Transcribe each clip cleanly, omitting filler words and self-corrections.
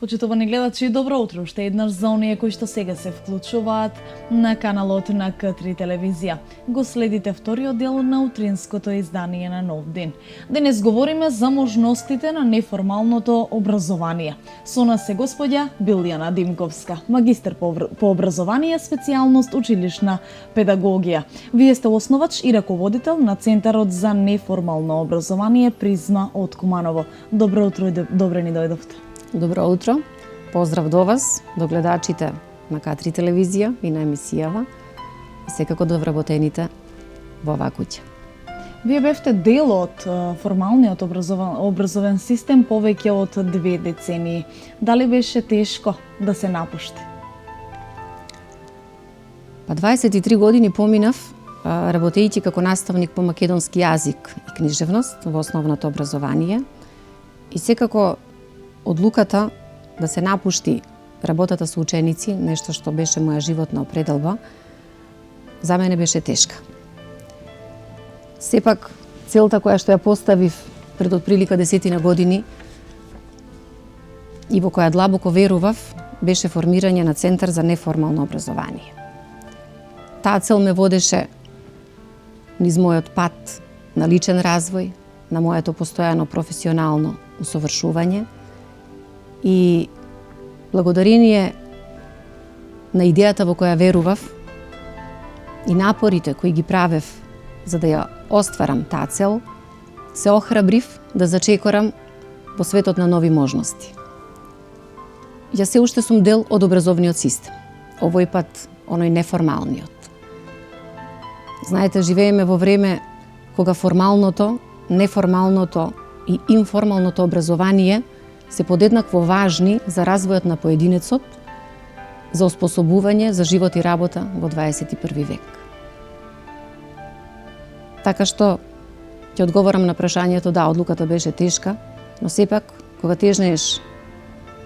Почитувани гледачи, добро утро уште еднаш за оние кои што сега се вклучуваат на каналот на К3 телевизија. Го следите вториот дел на утринското издание на Нов ден. Денес говориме за можностите на неформалното образование. Со нас е господја Билјана Димковска, магистер по образование, специјалност училишна педагогија. Вие сте основач и раководител на Центарот за неформално образование Призма од Куманово. Добро утро и добре ни дојдовте. Добро утро, поздрав до вас, до гледачите на К3 телевизија и на емисијава и секако до вработените во оваа куќа. Вие бевте дел од формалниот образовен систем повеќе од 2 децении. Дали беше тешко да се напушти? 23 години поминав работејќи како наставник по македонски јазик и книжевност во основното образование и секако одлуката да се напушти работата со ученици, нешто што беше моја животна определба, за мене беше тешка. Сепак, целта која што ја поставив пред отприлика 10 години и во која длабоко верував, беше формирање на Центар за неформално образование. Таа цел ме водеше низ мојот пат на личен развој, на моето постојано професионално усовршување, и благодарение на идејата во која верував и напорите кои ги правев за да ја остварам таа цел, се охрабрив да зачекорам во светот на нови можности. Ја се уште сум дел од образовниот систем, овој пат оној неформалниот. Знаете, живееме во време кога формалното, неформалното и информалното образование се подеднакво важни за развојот на поединецот, за оспособување за живот и работа во 21 век. Така што ќе одговорам на прашањето, да, одлуката беше тешка, но сепак кога тежнеш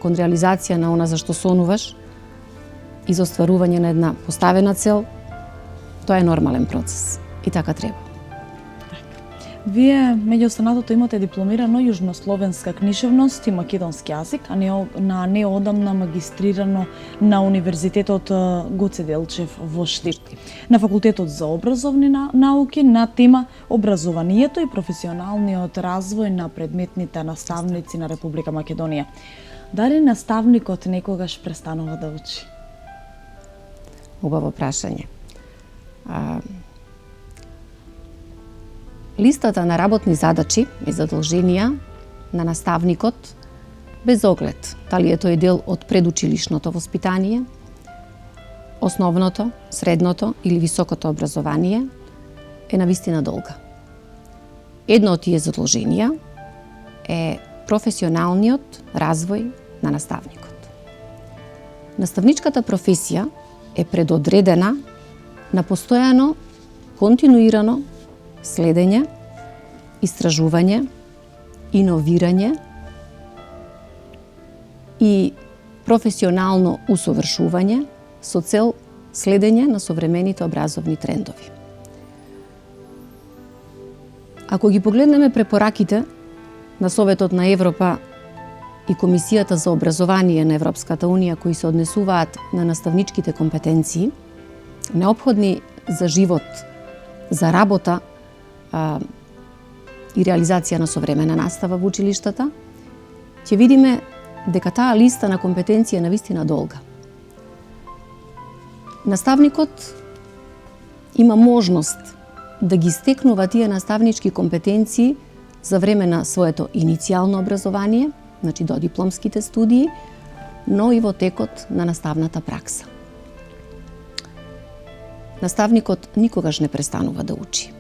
кон реализација на она за што сонуваш и за остварување на една поставена цел, тоа е нормален процес и така треба. Вие, меѓу останатото, имате дипломирано јужнословенска книжевност и македонски јазик, а неодамна магистрирано на Универзитетот Гоце Делчев во Штип, на Факултетот за образовни науки на тема образованието и професионалниот развој на предметните наставници на Република Македонија. Дали наставникот некогаш престанува да учи? Убаво прашање. Листата на работни задачи и задолженија на наставникот, без оглед дали е тој дел од предучилишното воспитание, основното, средното или високото образование, е навистина долга. Едно од тие задолженија е професионалниот развој на наставникот. Наставничката професија е предодредена на постојано, континуирано следење, истражување, иновирање и професионално усовршување со цел следење на современите образовни трендови. Ако ги погледнеме препораките на Советот на Европа и Комисијата за образование на Европската Унија кои се однесуваат на наставничките компетенции, неопходни за живот, за работа и реализација на современа настава во училиштата, ќе видиме дека таа листа на компетенции е навистина долга. Наставникот има можност да ги стекнува тие наставнички компетенции за време на своето иницијално образование, значи до дипломските студии, но и во текот на наставната пракса. Наставникот никогаш не престанува да учи.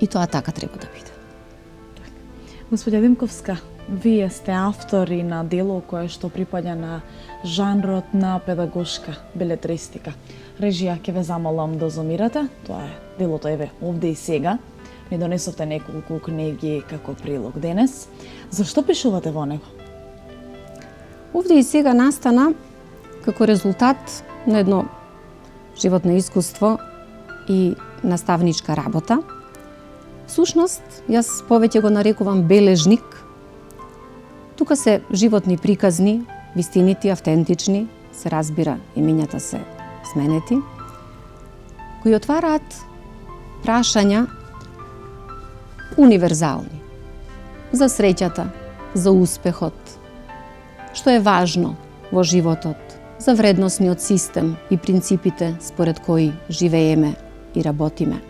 И тоа така треба да биде. Господја Димковска, вие сте автори на дело кое што припаѓа на жанрот на педагошка белетристика. Режија ќе ве замолам да зомирате, тоа е делото еве овде и сега. Ми донесовте неколку книги како прилог денес. Зашто пишувате во него? Овде и сега настана како резултат на едно животно искуство и наставничка работа. Всушност, јас повеќе го нарекувам бележник. Тука се животни приказни, вистинити, автентични, се разбира, имињата се сменети, кои отвараат прашања универзални за среќата, за успехот, што е важно во животот, за вредносниот систем и принципите според кои живееме и работиме,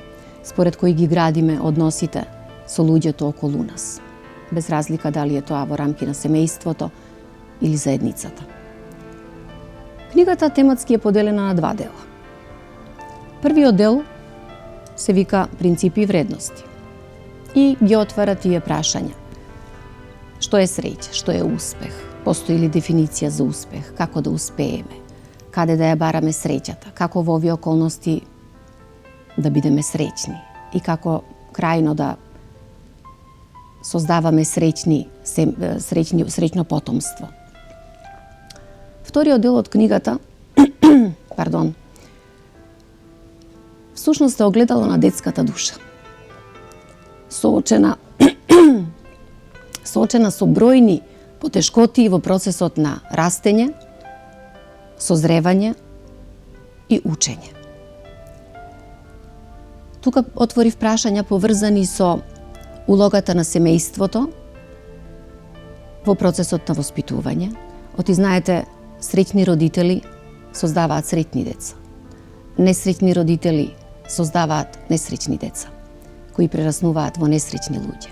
според кои ги градиме односите со луѓето околу нас, без разлика дали е тоа во рамки на семејството или заедницата. Книгата тематски е поделена на два дела. Првиот дел се вика Принципи и вредности и ги отвара тие прашања. Што е среќа, што е успех, постои ли дефиниција за успех, како да успееме, каде да ја бараме среќата, како во овие околности да бидеме среќни и како крајно да создаваме среќно потомство. Вториот дел од книгата, всушност е огледало на детската душа. Соочена со бројни потешкоти во процесот на растење, созревање и учење. Тука отворив прашања поврзани со улогата на семејството во процесот на воспитување. Оти знаете, среќни родители создаваат среќни деца. Несреќни родители создаваат несреќни деца, кои прераснуваат во несреќни луѓе.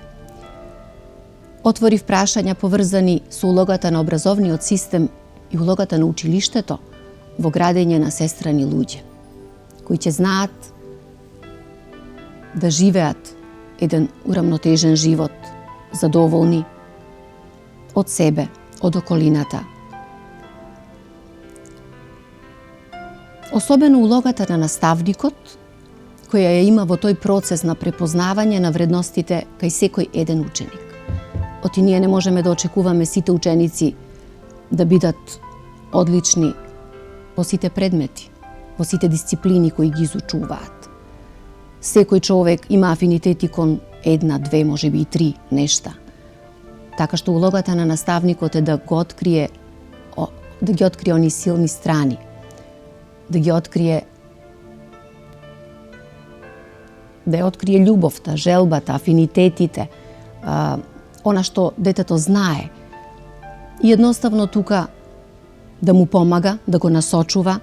Отворив прашања поврзани со улогата на образовниот систем и улогата на училиштето во градење на сестрани луѓе, кои ќе знаат да живеат еден урамнотежен живот, задоволни од себе, од околината. Особено улогата на наставникот, која ја има во тој процес на препознавање на вредностите кај секој еден ученик. Оти ние не можеме да очекуваме сите ученици да бидат одлични во сите предмети, во сите дисциплини кои ги изучуваат. Секој човек има афинитети кон една, две, можеби и три нешта. Така што улогата на наставникот е да ги открие они силни страни, да ја открие љубовта, желбата, афинитетите, она што детето знае. И едноставно тука да му помага, да го насочува,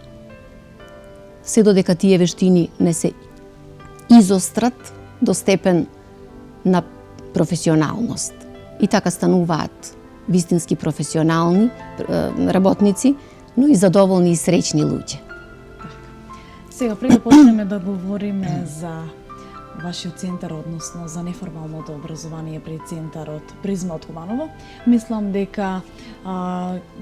се додека тие вештини не се изострат до степен на професионалност. И така стануваат вистински професионални работници, но и задоволни и среќни луѓе. Сега, пред да почнеме да говориме за вашиот центар, односно за неформалното образование при центарот Призма од Куманово, мислам дека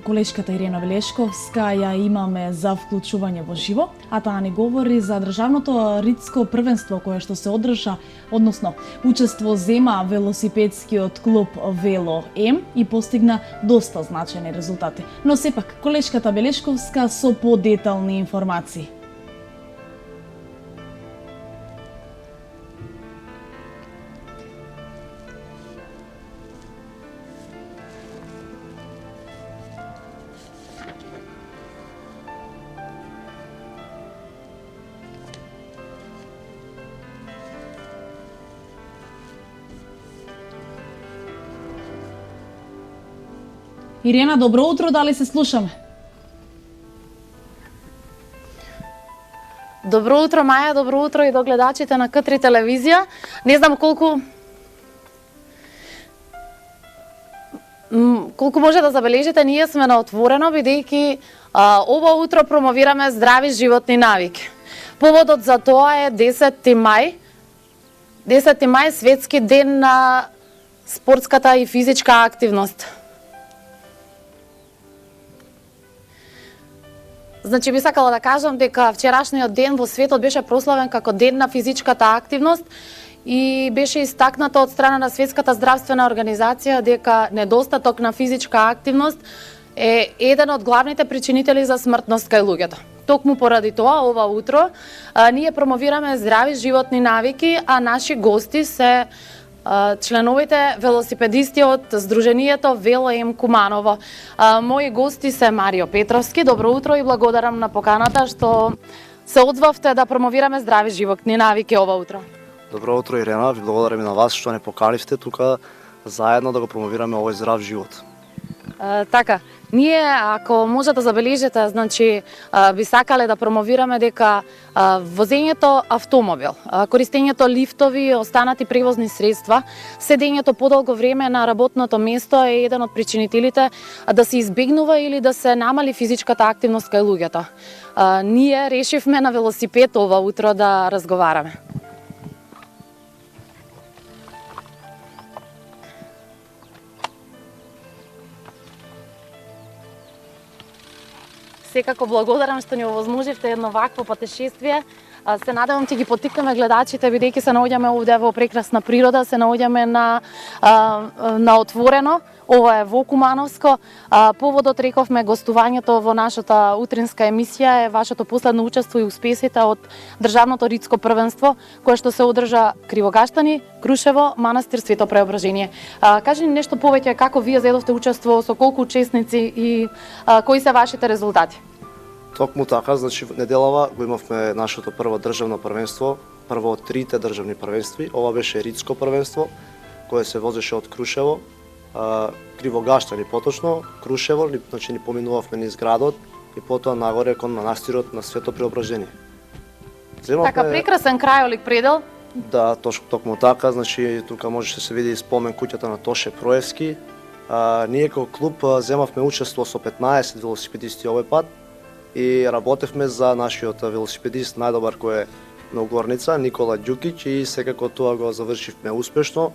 колешката Ирена Велешковска ја имаме за вклучување во живо, а таа ни говори за државното ридско првенство кое што се одржа, односно учество зема велосипедскиот клуб Вело М и постигна доста значајни резултати. Но сепак, колешката Велешковска со подетални информации. Ирена, добро утро, дали се слушаме? Добро утро, Маја, добро утро и до гледачите на К3 телевизија. Не знам колку може да забележите, ние сме на отворено, бидејќи ова утро промовираме здрави животни навики. Поводот за тоа е 10 мај, 10 мај светски ден на спортската и физичка активност. Значи би сакала да кажам дека вчерашниот ден во светот беше прославен како ден на физичката активност и беше истакнато од страна на Светската здравствена организација дека недостаток на физичка активност е еден од главните причинители за смртност кај луѓето. Токму поради тоа, ова утро, ние промовираме здрави животни навики, а наши гости се членовите велосипедисти од Сдруженијето Вело М Куманово. Мои гости се Марио Петровски. Добро утро и благодарам на поканата што се одвавте да промовираме здрави животни навики ова утро. Добро утро, Ирена. Ви благодарам и на вас што не поканивте тука заедно да го промовираме овој здрав живот. Така, ние ако може да забележите, значи би сакале да промовираме дека возењето автомобил, користењето лифтови, останати превозни средства, седењето подолго време на работното место е еден од причинителите да се избегнува или да се намали физичката активност кај луѓето. Ние решивме на велосипед ова утро да разговараме. Секако благодарам што ни овозможивте едно вакво патешествие. Се надевам ќе ги поттикнеме гледачите, бидејќи се наоѓаме овде во прекрасна природа, се наоѓаме на отворено. Ова е во Кумановско. Поводот, рековме, гостувањето во нашата утринска емисија е вашето последно учество и успесите од Државното ридско првенство, кое што се одржа Кривогаштани, Крушево, Манастир Свето Преображение. Кажи ни нешто повеќе како вие зедовте учество, со колку учесници и кои се вашите резултати? Токму така, значи неделава го имавме нашето прво државно првенство, прво од трите државни првенства. Ова беше ридско првенство, кое се возеше од Крушево, Кривогаштани поточно, Крушево, значи ни поминувавме низ градот и потоа нагоре кон манастирот на Свето Преображение. Така прекрасен крајолик предел. Да, токму така, значи тука може да се види спомен куќата на Тоше Проевски. Ние како клуб земавме учество со 15 велосипедисти овој пат и работевме за нашиот велосипедист најдобар кој е на Горница, Никола Ѓукиќ, и секако тоа го завршивме успешно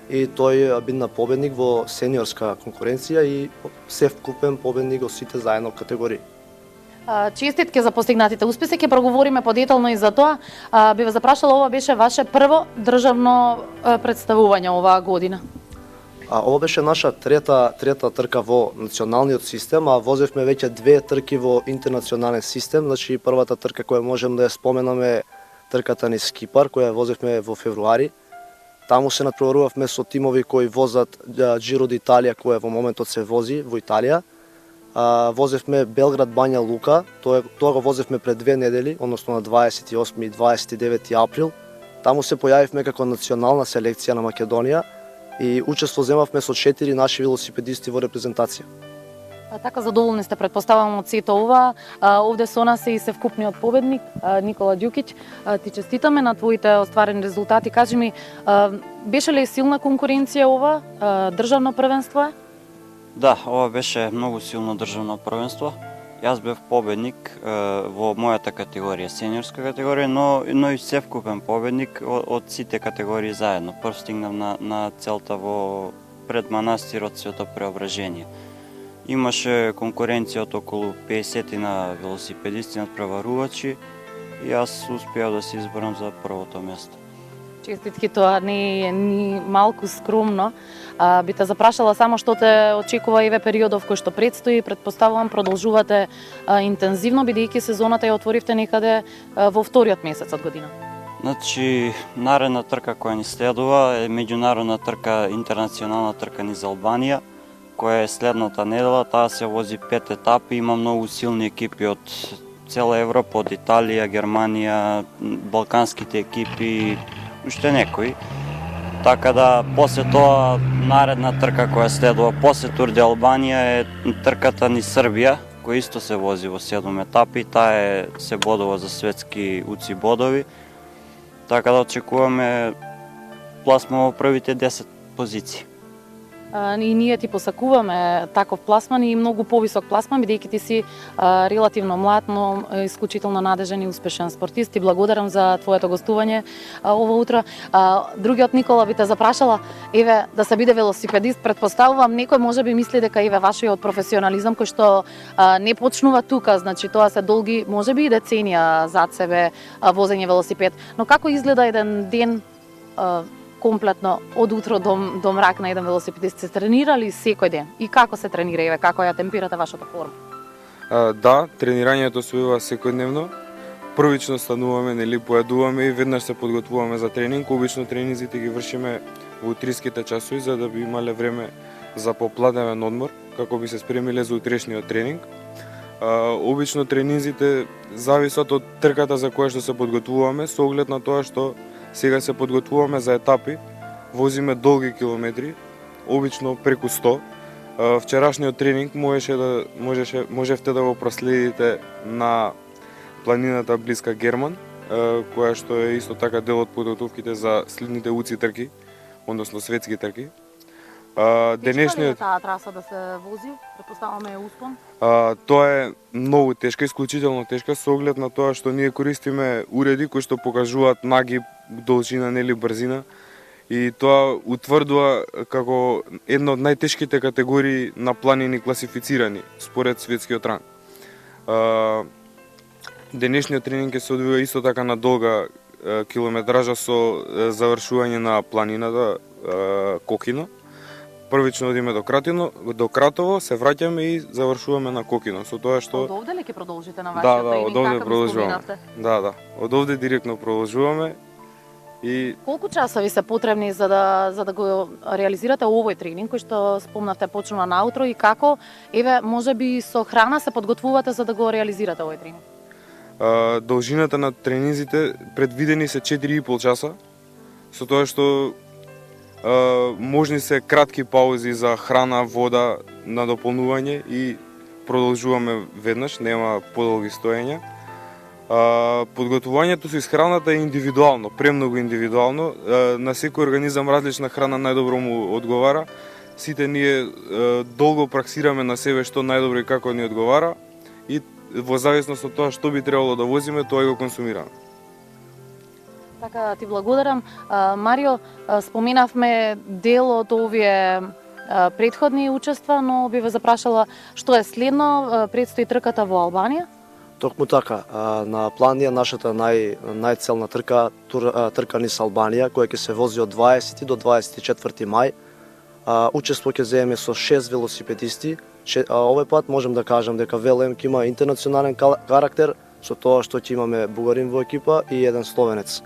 и тој бина победник во сениорска конкуренција и севкупен победник во сите заедно категории. Честитки за постигнатите успеси, ќе проговориме подетално и за тоа. Би ве запрашала, ова беше ваше прво државно представување оваа година? Ова беше наша трета трка во националниот систем, а возевме веќе 2 трки во интернационален систем. Значи првата трка која можем да ја споменаме е трката низ Кипар, која возевме во февруари. Таму се надпреварувавме со тимови кои возат Giro d'Italia, која во моментот се вози во Италија. Возевме Белград Бања Лука, тоа го возевме пред 2 недели, односно на 28 и 29 април. Таму се појавивме како национална селекција на Македонија и учество земавме со 4 наши велосипедисти во репрезентација. Така задоволни сте, предпоставам, од сето ова. Овде со нас е и севкупниот победник Никола Ѓукиќ. Ти честитаме на твоите остварени резултати. Кажи ми, беше ли силна конкуренција ова државно првенство? Да, ова беше многу силно државно првенство. Јас бев победник во мојата категорија, сениорска категорија, но и севкупен победник од сите категории заедно. Прв стигнав на целта во пред манастирот Свето Преображение. Имаше конкуренција од околу 50 на велосипедисти, надпреварувачи и јас успеав да се изборам за првото место. Честитки, тоа не е ни малку скромно. Би те запрашала само што те очекува еве периодов кој што предстои. Предпоставувам продолжувате интензивно, бидејќи сезоната ја отворивте некаде во вториот месец од година. Значи, наредна трка која ни следува е меѓународна трка, интернационална трка низ Албанија, која е следната недела. Таа се вози 5 етапи, има многу силни екипи од цела Европа, од Италија, Германија, балканските екипи, уште некои. Така да, после тоа, наредна трка која следува после Тур де Албанија е трката низ Србија, која исто се вози во 7 етапи. Таа се бодува за светски уци бодови. Така да очекуваме пласма во првите 10 позиции. И ние ти посакуваме таков пласман и многу повисок пласман, бидејќи ти си релативно млад, но исклучително надежен и успешен спортист. Ти благодарам за твоето гостување ово утро. Другиот Никола би те запрашала, еве, да се биде велосипедист, предпоставувам некој можеби мисли дека еве вашиот професионализам кој што не почнува тука, значи тоа се долги, можеби и деценија зад себе возење велосипед. Но како изгледа еден ден комплетно од утро до мрак на еден велосипедист? Се тренирали секој ден? И како се тренира, еве, како ја темпирате вашата форма? Да, тренирањето се бива секојдневно. Првично стануваме, нели, појадуваме и веднаш се подготвуваме за тренинг. Обично тренинзите ги вршиме во утринските часови за да би имале време за попладневен одмор, како би се спремиле за утрешниот тренинг. Обично тренинзите зависат од трката за која што се подготвуваме, со оглед на тоа што сега се подготвуваме за етапи, возиме долги километри, обично преку 100. Вчерашниот тренинг можевте да го проследите на планината блиска Герман, која што е исто така дел од подготовките за следните УЦИ трки, односно светски трки. Денешниот таа траса да се вози, претпоставаме е успон? Тоа е многу тешка, исклучително тешка, со оглед на тоа што ние користиме уреди кои што покажуваат нагиб, должина, нели, брзина, и тоа утврдува како една од најтешките категории на планини класифицирани според светскиот ранг. Денешниот тренинг ќе се одвива исто така на долга километража со завршување на планината Кокино. Првично одиме до Кратово, се враќаме и завршуваме на Кокино. Со тоа што Од овде ли ќе продолжите на вашиот тренинг? од овде продолжуваме. Да, од овде директно продолжуваме. И колку часови се потребни за да го реализирате овој тренинг кој што спомнавте почнува наутро, и како, еве, можеби со храна се подготвувате за да го реализирате овој тренинг? Должината на тренинзите предвидени се 4,5 часа, со тоа што можни се кратки паузи за храна, вода, на дополнување и продолжуваме веднаш, нема подолги стоења. Подготвувањето со исхраната е индивидуално, премногу индивидуално. На секој организам различна храна најдобро му одговара. Сите ние долго праксираме на себе што најдобро и како ни одговара, и во зависност од тоа што би требало да возиме, тоа и го консумираме. Така, ти благодарам. Марио, споменавме дел од овие предходни учества, но би ве запрашала што е следно, предстои трката во Албанија? Токму така, на план е нашата најцелна трка низ Албанија, која ќе се вози од 20 до 24 мај. Учество ќе земеме со 6 велосипедисти. Овој пат можем да кажам дека ВЛМ ќе има интернационален карактер, со тоа што ќе имаме бугарин во екипа и еден словенец.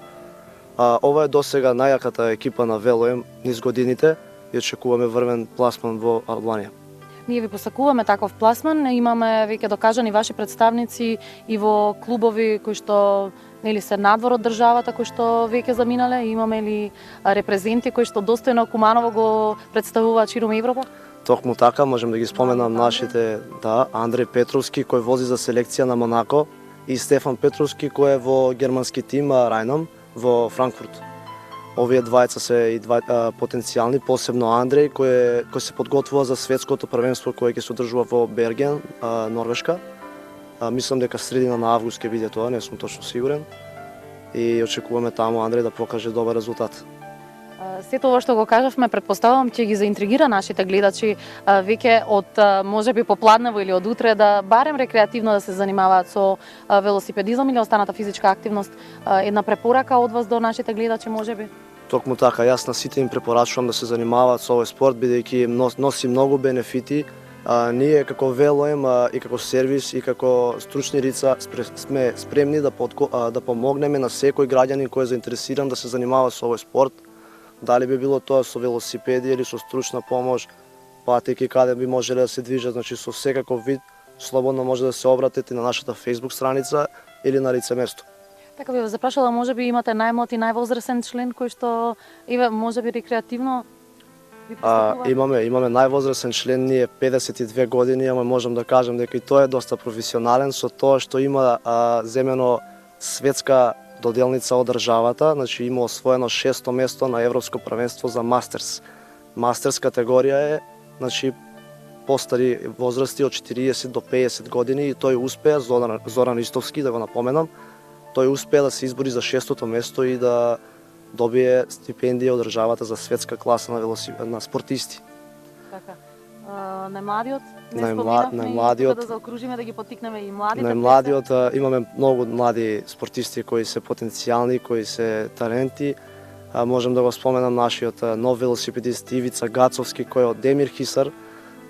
Ова е досега најаката екипа на ВЛМ низ годините и очекуваме врвен пласман во Албанија. Ние ви посакуваме таков пласман, имаме веќе докажани ваши представници и во клубови кои што нели се надвор од државата, кои што веќе заминале, имаме ли репрезенти кои што достојно Куманово го представуваат ширум Европа? Токму така, можем да ги споменам нашите, Андреј Петровски кој вози за селекција на Монако и Стефан Петровски кој е во германски тим Райном во Франкфурт. Овие двајца се и потенцијални, посебно Андреј кој се подготвува за светското првенство кое ќе се одржува во Берген, Норвешка. Мислам дека средина на август ќе биде тоа, не сум точно сигурен. И очекуваме таму Андреј да покаже добар резултат. Сето ова што го кажавме, предпоставувам ќе ги заинтригира нашите гледачи веќе од можеби попладнево или од утре да барем рекреативно да се занимаваат со велосипедизам или останата физичка активност. Една препорака од вас до нашите гледачи можеби? Токму така, јас на сите им препорачувам да се занимаваат со овој спорт бидејќи носи многу бенефити. Ние како ВЛМ и како сервис и како стручни лица сме спремни да помогнеме на секој граѓанин кој е заинтересиран да се занимава со овој спорт. Дали би било тоа со велосипеди или со стручна помош, патеки каде би можеле да се движат, значи со секаков вид, слободно може да се обратите на нашата Facebook страница или на лице место. Така би ве запрашала, можеби имате најмлад и највозрасен член кој што можеби рекреативно ви посетува? Имаме највозрасен член, ние 52 години, ама можам да кажам дека и тој е доста професионален со тоа што има земено светска доделница од државата, значи има освоено 6-то место на Европско првенство за мастерс, мастерс категорија е, значи постари возрасти од 40 до 50 години и тој успеа, Зоран Истовски, да го напоменам, тој успеа да се избори за 6-то место и да добие стипендија од државата за светска класа на спортисти. Така. Најмладиот не Најмладиот- споминавме и тука да заокружиме да ги поттикнеме и младите. Најмладиот, имаме многу млади спортисти кои се потенцијални, кои се таленти. Можем да го споменам нашиот нов велосипедист Ивица Гацовски, кој е од Демир Хисар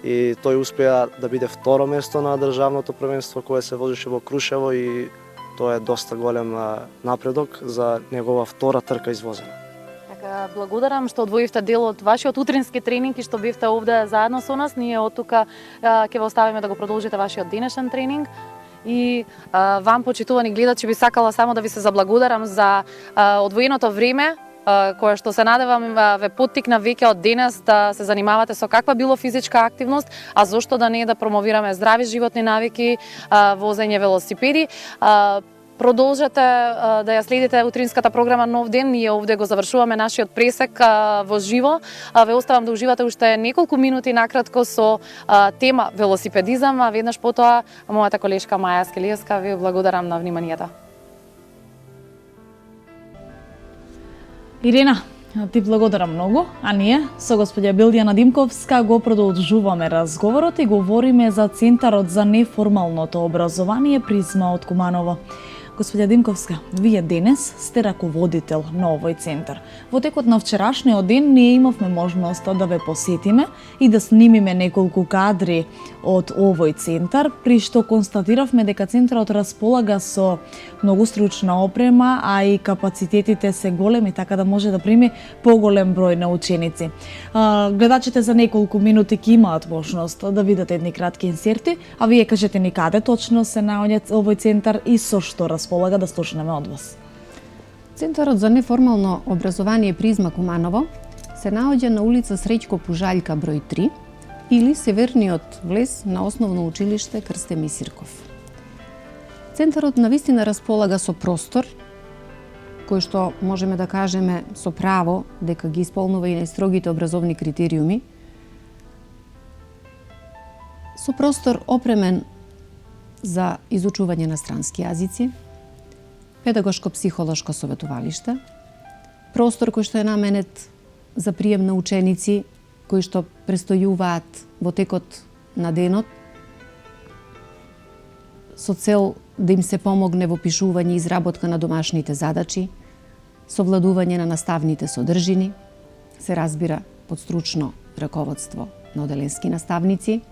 и тој успеа да биде второ место на државното првенство кое се возеше во Крушево и тоа е доста голем напредок за негова втора трка извозена. Така, благодарам што одвоивте дел од вашиот утрински тренинг и што бевте овде заедно со нас. Ние од тука ќе ве оставиме да го продолжите вашиот денешен тренинг. И вам, почитувани гледачи, би сакала само да ви се заблагодарам за одвоеното време, кое што се надевам ве поттикна веќе од денес да се занимавате со каква било физичка активност, а зошто да не да промовираме здрави животни навики, возење велосипеди. Продолжете да ја следите утринската програма Нов ден. Ние овде го завршуваме нашиот пресек во живо. Ве оставам да уживате уште неколку минути накратко со тема велосипедизам, а веднаш потоа мојата колешка Маја Скелиевска ви благодарам на вниманието. Ирина, ти благодарам многу, а ние со господја Билјана Димковска го продолжуваме разговорот и говориме за Центарот за неформалното образование Призма од Куманово. Господја Димковска, вие денес сте раководител на овој центар. Во текот на вчерашниот ден ние имавме можност да ве посетиме и да снимиме неколку кадри од овој центар, при што констатиравме дека центарот располага со многу стручна опрема, а и капацитетите се големи, така да може да прими поголем број на ученици. Гледачите за неколку минути ќе имаат можност да видат едни кратки инсерти, а вие кажете ни каде точно се наоѓа овој центар и со што располага, да слушнеме од вас. Центарот за неформално образование Призма Куманово се наоѓа на улица Среќко Пужаљка број 3 или северниот влез на основно училиште Крстем Исирков. Центарот навистина располага со простор кој што можеме да кажеме со право дека ги исполнува и најстрогите образовни критериуми. Со простор опремен за изучување на странски јазици, педагошко-психолошко советувалиште, простор кој што е наменет за прием на ученици кои што престојуваат во текот на денот со цел да им се помогне во пишување и изработка на домашните задачи, совладување на наставните содржини, се разбира под стручно раководство на оделенски наставници,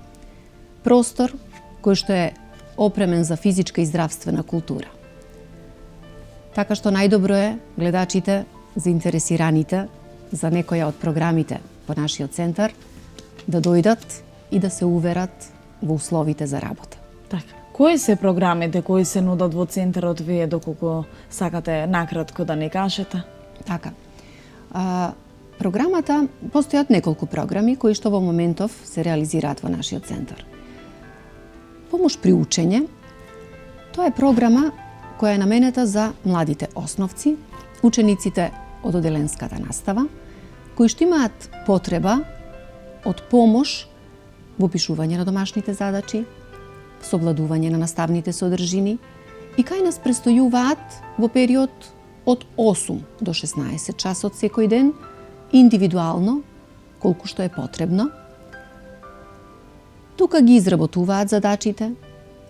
простор кој што е опремен за физичка и здравствена култура. Така што најдобро е гледачите, заинтересираните за некоја од програмите по нашиот центар да дојдат и да се уверат во условите за работа. Така. Кои се програмите кои се нудат во центарот, вие доколку сакате накратко да ни кажете? Така. Програмата, постојат неколку програми кои што во моментов се реализираат во нашиот центар. Помош при учење, тоа е програма која е наменета за младите основци, учениците од оделенската настава, кои што имаат потреба од помош во пишување на домашните задачи, совладување на наставните содржини и кај нас престојуваат во период од 8 до 16 часот секој ден, индивидуално, колку што е потребно. Тука ги изработуваат задачите,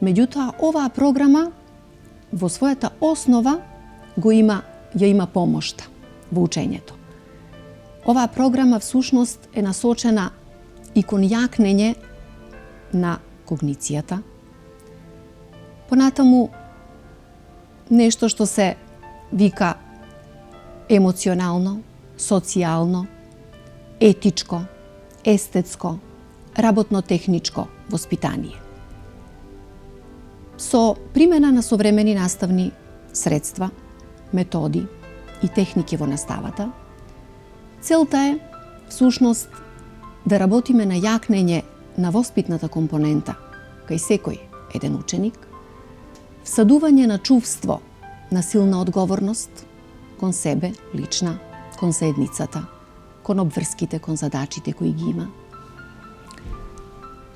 меѓутоа оваа програма во својата основа ја има помошта во учењето. Оваа програма всушност е насочена и кон јакнење на когницијата, понатаму нешто што се вика емоционално, социјално, етичко, естетско, работно-техничко воспитание. Со примена на современи наставни средства, методи и техники во наставата, целта е всушност да работиме на јакнење на воспитната компонента кај секој еден ученик, всадување на чувство на силна одговорност кон себе, лична, кон заедницата, кон обврските, кон задачите кои ги има.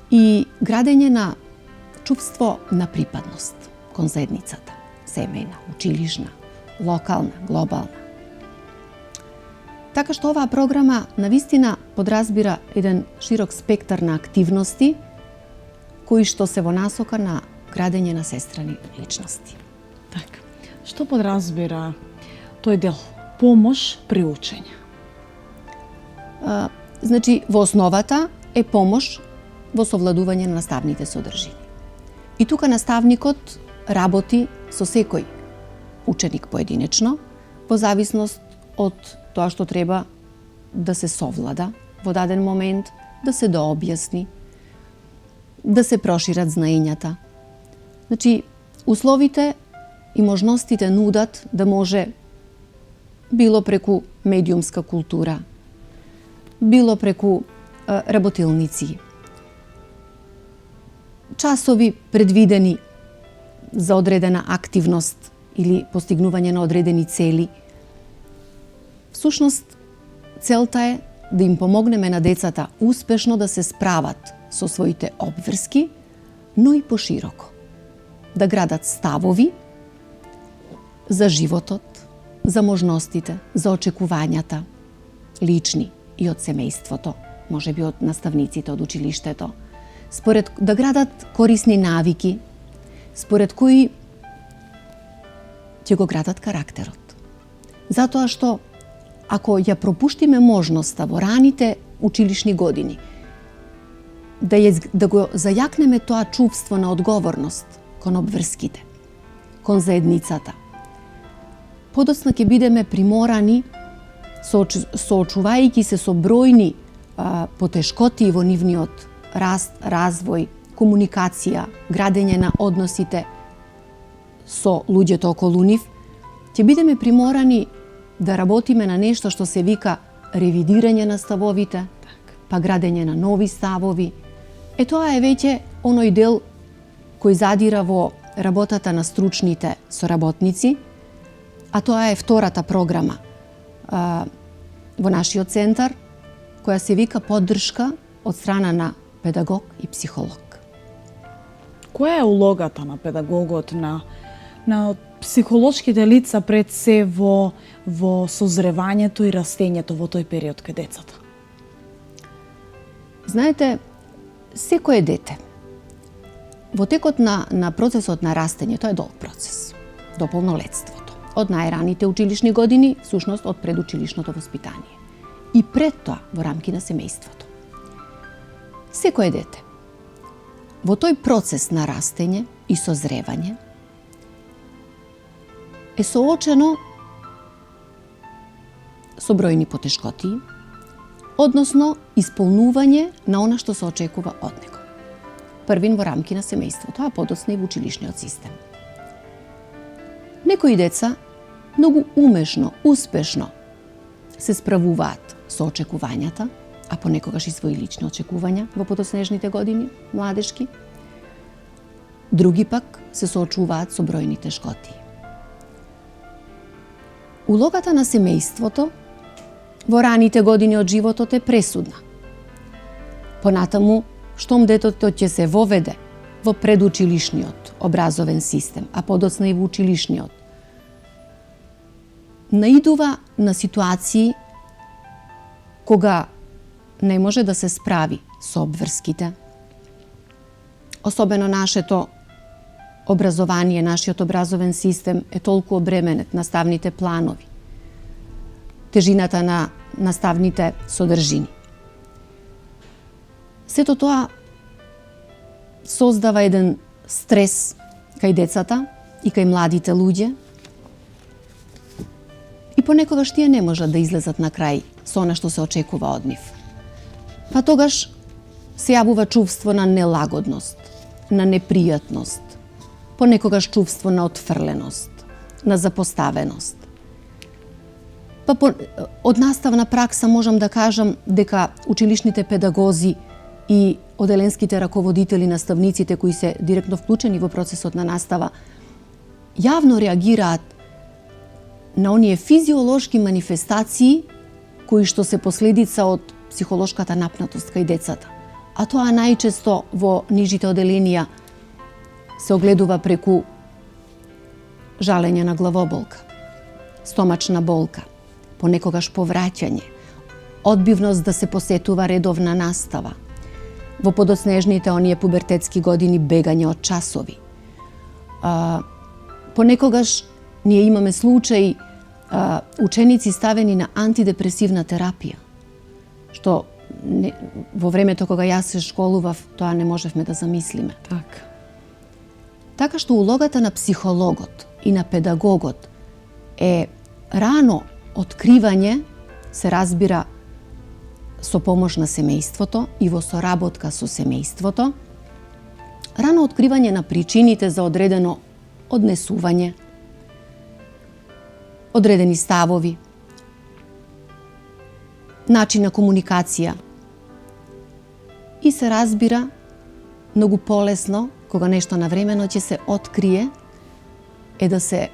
И градење на чувство на припадност кон заедницата, семејна, училишна, локална, глобална. Така што оваа програма навистина подразбира еден широк спектар на активности кои што се во насока на градење на сестрани личности. Така. Што подразбира тој дел? Помош при учење. Значи, во основата е помош во совладување на наставните содржини. И тука наставникот работи со секој ученик поединечно, во зависност од тоа што треба да се совлада во даден момент, да се дообјасни, да се прошират знаењата. Значи, условите и можностите нудат да може било преку медиумска култура, било преку работилници, часови предвидени за одредена активност или постигнување на одредени цели. Всушност, целта е да им помогнеме на децата успешно да се справат со своите обврски, но и пошироко. Да градат ставови за животот, за можностите, за очекувањата, лични и од семејството, можеби од наставниците, од училиштето, да градат корисни навики, според кои ќе го градат карактерот. Затоа што, ако ја пропуштиме можноста во раните училишни години, да го зајакнеме тоа чувство на одговорност кон обврските, кон заедницата, подоцна ќе бидеме приморани, соочувајќи се со бројни потешкоти во нивниот раст, развој, комуникација, градење на односите со луѓето околу нив, ќе бидеме приморани да работиме на нешто што се вика ревидирање на ставовите, па градење на нови ставови. Тоа е веќе оној дел кој задира во работата на стручните соработници, а тоа е втората програма во нашиот центар, која се вика поддршка од страна на педагог и психолог. Која е улогата на педагогот, на психолошките лица пред се во созревањето и растењето во тој период кај децата? Знаете, секое дете во текот на процесот на растење, тоа е долг процес, до полнолетството, од најраните училишни години, всушност од предучилишното воспитание. И пред тоа во рамки на семејството. Секое дете во тој процес на растење и созревање е соочено со бројни потешкоти, односно исполнување на она што се очекува од него. Првин во рамки на семејството, а подоцна и во училишниот систем. Некои деца многу умешно, успешно се справуваат со очекувањата, а понекогаш и своји лични очекувања во подоцнежните години, младешки. Други пак се соочуваат со бројни тешкоти. Улогата на семејството во раните години од животот е пресудна. Понатаму, штом детето ќе се воведе во предучилишниот образовен систем, а подоцна и во училишниот, наидува на ситуации кога не може да се справи со обврските. Особено нашето образование, нашиот образовен систем е толку обременет наставните планови, тежината на наставните содржини. Сето тоа создава еден стрес кај децата и кај младите луѓе и понекогаш тие не можат да излезат на крај со она што се очекува од нив. Па тогаш се јавува чувство на нелагодност, на непријатност, понекогаш чувство на отфрленост, на запоставеност. Па од наставна пракса можам да кажам дека училишните педагози и оделенските раководители, наставниците кои се директно вклучени во процесот на настава, јавно реагираат на оние физиолошки манифестации кои што се последица од психолошката напнатост кај децата. А тоа најчесто во нижите оделенија се огледува преку жалење на главоболка, стомачна болка, понекогаш повраќање, одбивност да се посетува редовна настава, во подоцнежните оние пубертетски години бегање од часови. Понекогаш ние имаме случаи ученици ставени на антидепресивна терапија, што во времето кога јас се школував, тоа не можевме да замислиме. Така што улогата на психологот и на педагогот е рано откривање, се разбира со помош на семејството и во соработка со семејството, рано откривање на причините за одредено однесување, одредени ставови, начин на комуникација и се разбира многу полесно, кога нешто навремено ќе се открие, е да се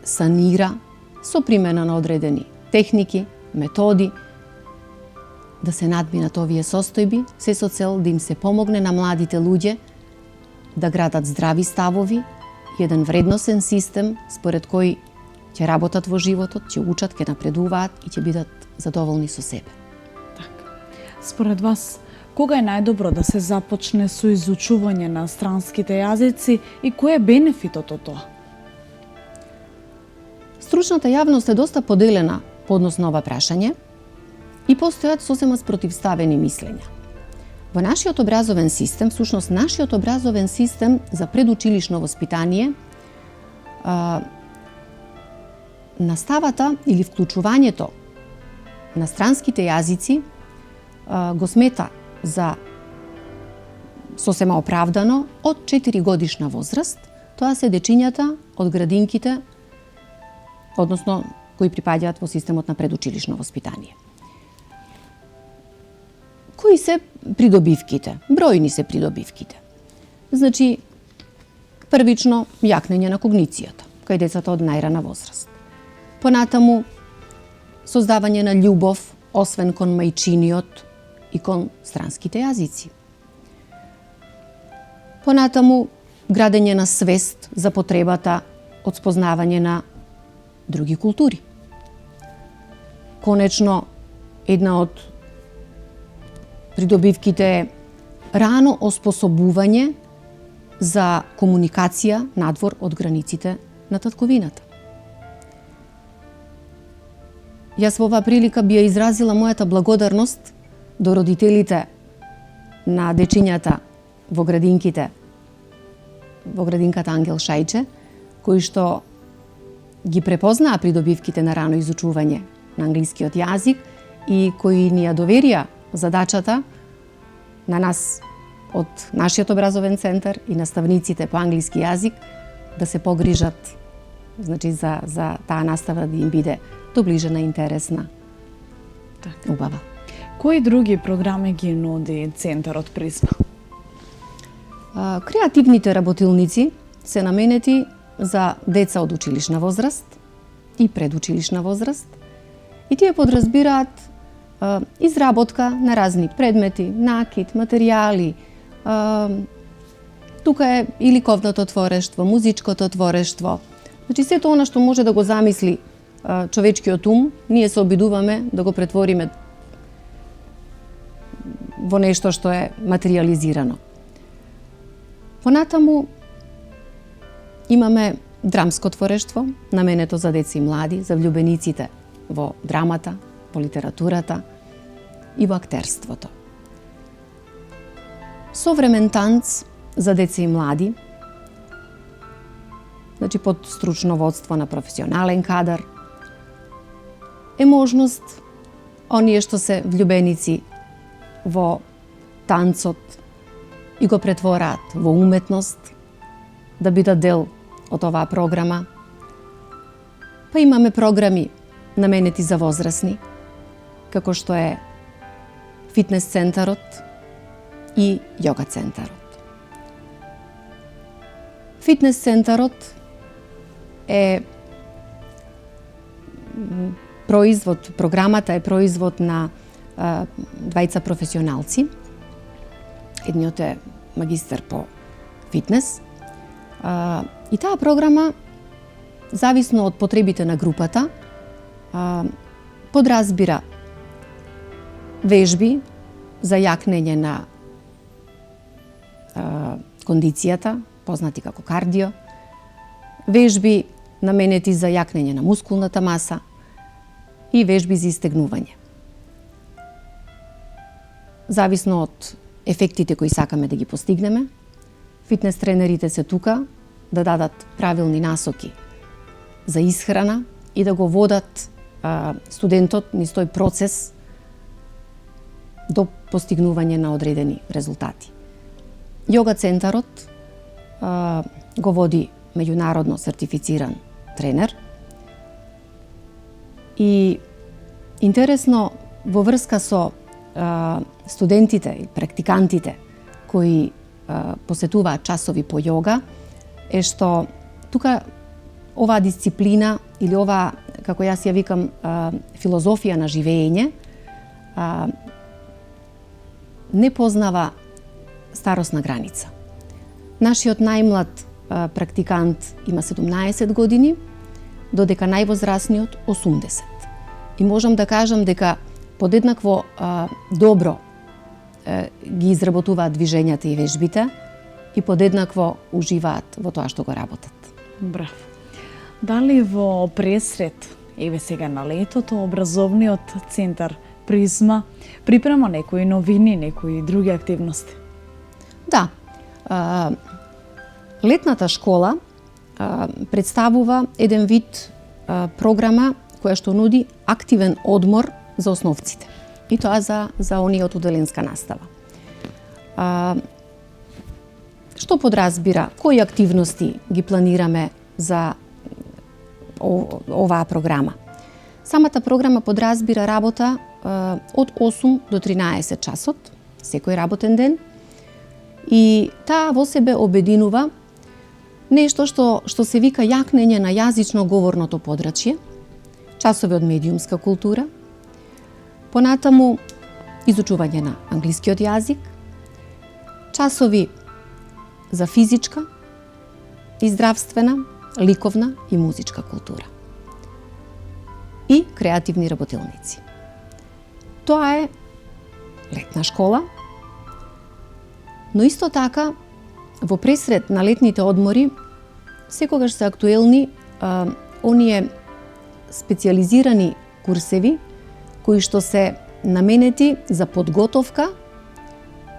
санира со примена на одредени техники, методи, да се надминат овие состојби, се со цел да им се помогне на младите луѓе да градат здрави ставови и еден вредносен систем според кој ќе работат во животот, ќе учат, ќе напредуваат и ќе бидат задоволни со себе. Според вас, кога е најдобро да се започне со изучување на странските јазици и кој е бенефитот од тоа? Стручната јавност е доста поделена по однос на ова прашање и постојат сосема спротивставени мислења. Во нашиот образовен систем, всушност нашиот образовен систем за предучилишно воспитание, наставата или вклучувањето на странските јазици го смета за сосема оправдано од 4 годишна возраст. Тоа се дечињата од градинките, односно кои припаѓаат во системот на предучилишно воспитание. Кои се придобивките? Бројни се придобивките. Значи, првично јакнење на когницијата кај децата од најрана возраст. Понатаму, создавање на љубов, освен кон мајчиниот и кон странските јазици. Понатаму, градење на свест за потребата од спознавање на други култури. Конечно, една од придобивките е рано оспособување за комуникација надвор од границите на татковината. Јас во оваа прилика би ја изразила мојата благодарност до родителите на дечињата во градинките, во градинката Ангел Шајче, кои што ги препознаа придобивките на рано изучување на англискиот јазик и кои ни ја доверија задачата на нас од нашиот образовен центар и наставниците по англиски јазик да се погрижат, значи за таа настава да им биде доближена, интересна, убава. Кои други програми ги нуди Центарот Призма? Креативните работилници се наменети за деца од училишна возраст и предучилишна возраст и тие подразбираат изработка на разни предмети, накид, материјали. Тука е и ликовното творештво, музичкото творештво. Значи сето она што може да го замисли човечкиот ум, ние се обидуваме да го претвориме во нешто што е материјализирано. Понатаму имаме драмско творештво, наменето за деца и млади, за влюбениците во драмата, во литературата и во актерството. Современ танц за деца и млади, значи под стручно водство на професионален кадар, е можност оние што се влюбеници во танцот и го претвораат во уметност, да бидат дел од оваа програма. Па имаме програми наменети за возрасни, како што е фитнес центарот и јога центарот. Фитнес центарот е производ, програмата е производ на двајца професионалци. Едниот е магистар по фитнес. И таа програма, зависно од потребите на групата, подразбира вежби за јакнење на кондицијата, познати како кардио, вежби наменети за јакнење на мускулната маса и вежби за истегнување. Зависно од ефектите кои сакаме да ги постигнеме, фитнес тренерите се тука да дадат правилни насоки за исхрана и да го водат студентот низ тој процес до постигнување на одредени резултати. Јога центарот го води меѓународно сертифициран тренер и интересно во врска со студентите и практикантите кои посетуваат часови по јога е што тука оваа дисциплина или оваа, како јас ја викам, филозофија на живење не познава старосна граница. Нашиот најмлад практикант има 17 години, додека највозрасниот 80. И можам да кажам дека подеднакво добро ги изработуваат движењата и вежбите и подеднакво уживаат во тоа што го работат. Браво. Дали во пресред, еве сега на летото, образовниот центар Призма припрема некои новини, некои други активности? Да. Летната школа представува еден вид програма која што нуди активен одмор за основците. И тоа за оние од уделенска настава. Што подразбира? Кои активности ги планираме за оваа програма? Самата програма подразбира работа од 8 до 13 часот, секој работен ден, и таа во себе обединува нешто што се вика јакнење на јазично-говорното подрачје, часови од медиумска култура, понатаму изучување на англискиот јазик, часови за физичка и здравствена, ликовна и музичка култура и креативни работилници. Тоа е летна школа, но исто така во пресред на летните одмори секогаш се актуелни оние специјализирани курсеви кои што се наменети за подготовка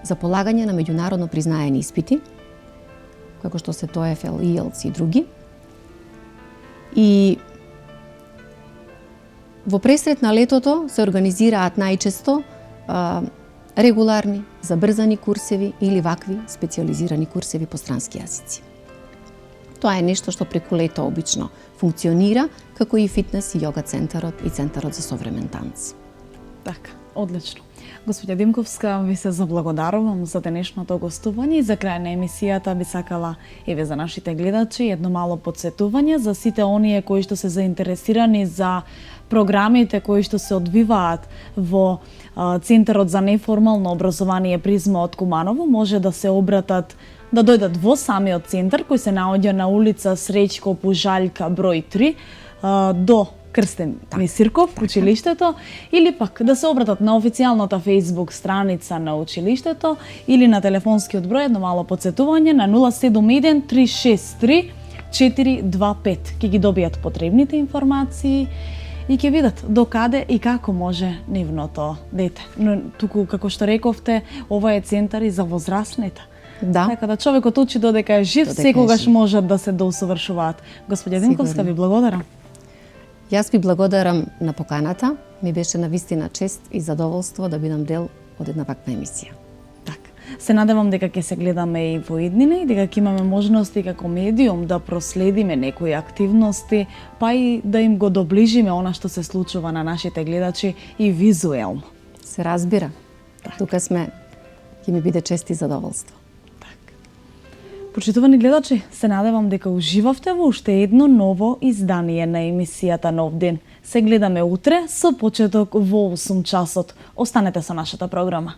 за полагање на меѓународно признаени испити, како што се TOEFL, IELTS и други. И во пресред на летото се организираат најчесто регуларни, забрзани курсеви или вакви специјализирани курсеви по странски јазици. Тоа е нешто што преку лето обично функционира, како и фитнес и јога центарот и центарот за современ танц. Така, одлично. Господја Димковска, ви се заблагодарувам за денешното гостување и за крај на емисијата би сакала еве за нашите гледачи едно мало подсетување за сите оние кои што се заинтересирани за програмите кои што се одвиваат во Центарот за неформално образование Призма од Куманово, може да се обратат, да дојдат во самиот центар кој се наоѓа на улица Среќко Пужаљка број 3 до Крстен Мисирков, училиштето, или пак да се обратат на официјалната Facebook страница на училиштето или на телефонскиот број, едно мало подсетување на 071 363 425. Ќе ги добијат потребните информации и ќе видат до каде и како може нивното дете. Но туку, како што рековте, ова е центар и за возрастните. Да. Така да човекот учи додека е жив, секогаш можат да се доусовршуваат. Господја Димковска, ви благодарам. Јас ви благодарам на поканата. Ми беше навистина чест и задоволство да бидам дел од една ваква емисија. Така. Се надевам дека ќе се гледаме и во иднина и дека ќе имаме можности како медиум да проследиме некои активности, па и да им го доближиме она што се случува на нашите гледачи и визуелно. Се разбира. Так. Тука сме, ќе ми биде чест и задоволство. Почитувани гледачи, се надевам дека уживавте во уште едно ново издание на емисијата Нов ден. Се гледаме утре со почеток во 8 часот. Останете со нашата програма.